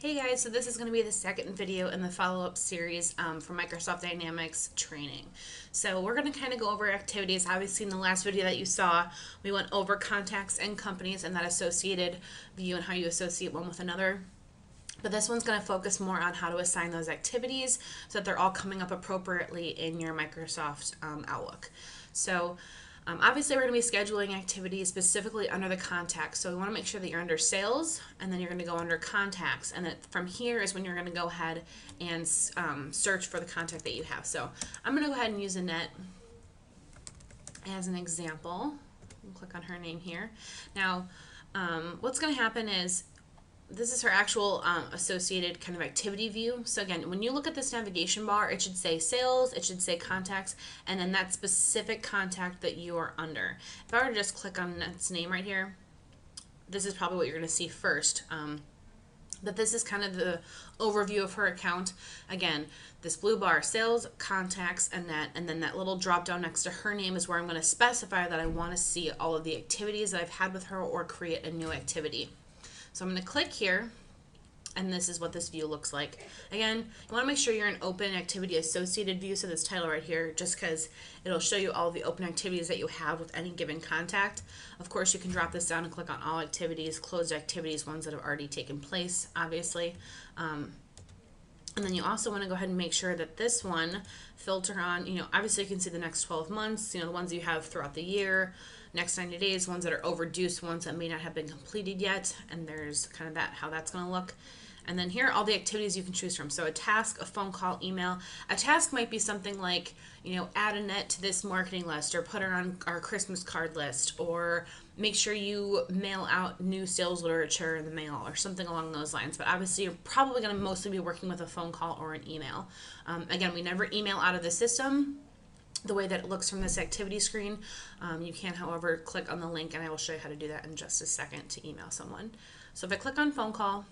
Hey guys, so this is going to be the second video in the follow-up series for Microsoft Dynamics training. So we're going to kind of go over activities. Obviously in the last video that you saw, we went over contacts and companies and that associated view and how you associate one with another. But this one's going to focus more on how to assign those activities so that they're all coming up appropriately in your Microsoft Outlook. So obviously we're going to be scheduling activities specifically under the contacts. So we want to make sure that you're under sales and then you're going to go under contacts. And that from here is when you're going to go ahead and search for the contact that you have. So I'm going to go ahead and use Annette as an example. I'll click on her name here. Now what's going to happen is this is her actual associated kind of activity view. So again, when you look at this navigation bar, it should say sales, it should say contacts, and then that specific contact that you are under. If I were to just click on its name right here, this is probably what you're going to see first. But this is kind of the overview of her account. Again, this blue bar, sales, contacts, and then that little drop down next to her name is where I'm going to specify that I want to see all of the activities that I've had with her or create a new activity. So I'm going to click here, and this is what this view looks like. Again, you want to make sure you're in open activity associated view, so this title right here, just because it'll show you all the open activities that you have with any given contact. Of course, you can drop this down and click on all activities, closed activities, ones that have already taken place, obviously. And then you also want to go ahead and make sure that this one filter on, obviously you can see the next 12 months, the ones you have throughout the year, next 90 days, ones that are overdue, ones that may not have been completed yet, and there's kind of how that's going to look. And then here are all the activities you can choose from. So a task, a phone call, email. A task might be something like, add Annette to this marketing list, or put her on our Christmas card list, or make sure you mail out new sales literature in the mail, or something along those lines. But obviously you're probably going to mostly be working with a phone call or an email. Again, we never email out of the system the way that it looks from this activity screen. You can, however, click on the link, and I will show you how to do that in just a second to email someone. So if I click on phone call,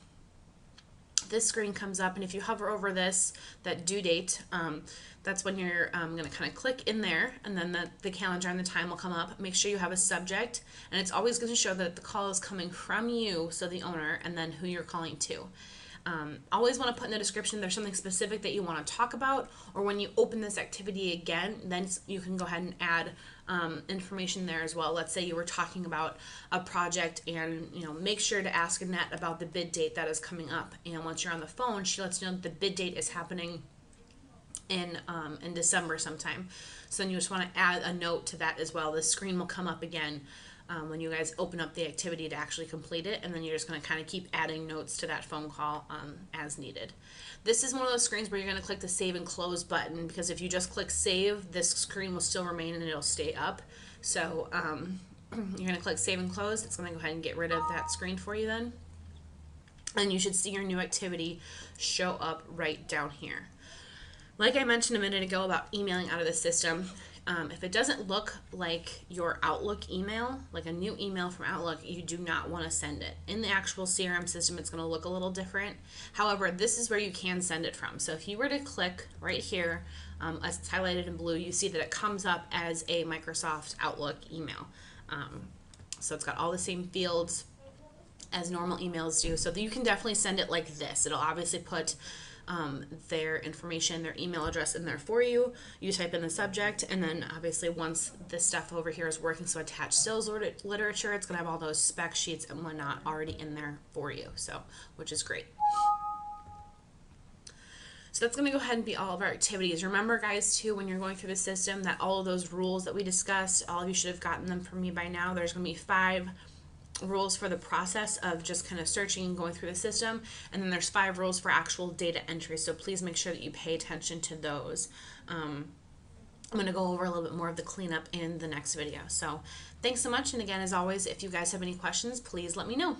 this screen comes up, and if you hover over that due date, that's when you're going to kind of click in there, and then the calendar and the time will come up. Make sure you have a subject, and it's always going to show that the call is coming from you, so the owner, and then who you're calling to. Always want to put in the description there's something specific that you want to talk about, or when you open this activity again, then you can go ahead and add information there as well. Let's say you were talking about a project, and make sure to ask Annette about the bid date that is coming up. And once you're on the phone, she lets you know that the bid date is happening in December sometime. So then you just want to add a note to that as well. The screen will come up again when you guys open up the activity to actually complete it, and then you're just going to kind of keep adding notes to that phone call as needed. This is one of those screens where you're going to click the save and close button, because if you just click save, this screen will still remain and it'll stay up. So you're going to click save and close. It's going to go ahead and get rid of that screen for you then. And you should see your new activity show up right down here. Like I mentioned a minute ago about emailing out of the system, if it doesn't look like your Outlook email, like a new email from Outlook, you do not want to send it. In the actual CRM system, it's going to look a little different. However, this is where you can send it from. So if you were to click right here, as it's highlighted in blue, you see that it comes up as a Microsoft Outlook email. So it's got all the same fields as normal emails do. So you can definitely send it like this. It'll obviously put their information, their email address in there for you. You type in the subject, and then obviously once this stuff over here is working, so attached sales literature, it's going to have all those spec sheets and whatnot already in there for you, so which is great. So that's going to go ahead and be all of our activities. Remember, guys, too, when you're going through the system, that all of those rules that we discussed, all of you should have gotten them from me by now. There's going to be 5 rules for the process of just kind of searching and going through the system, and then there's 5 rules for actual data entry, so please make sure that you pay attention to those. I'm going to go over a little bit more of the cleanup in the next video. So thanks so much, and again, as always, if you guys have any questions, please let me know.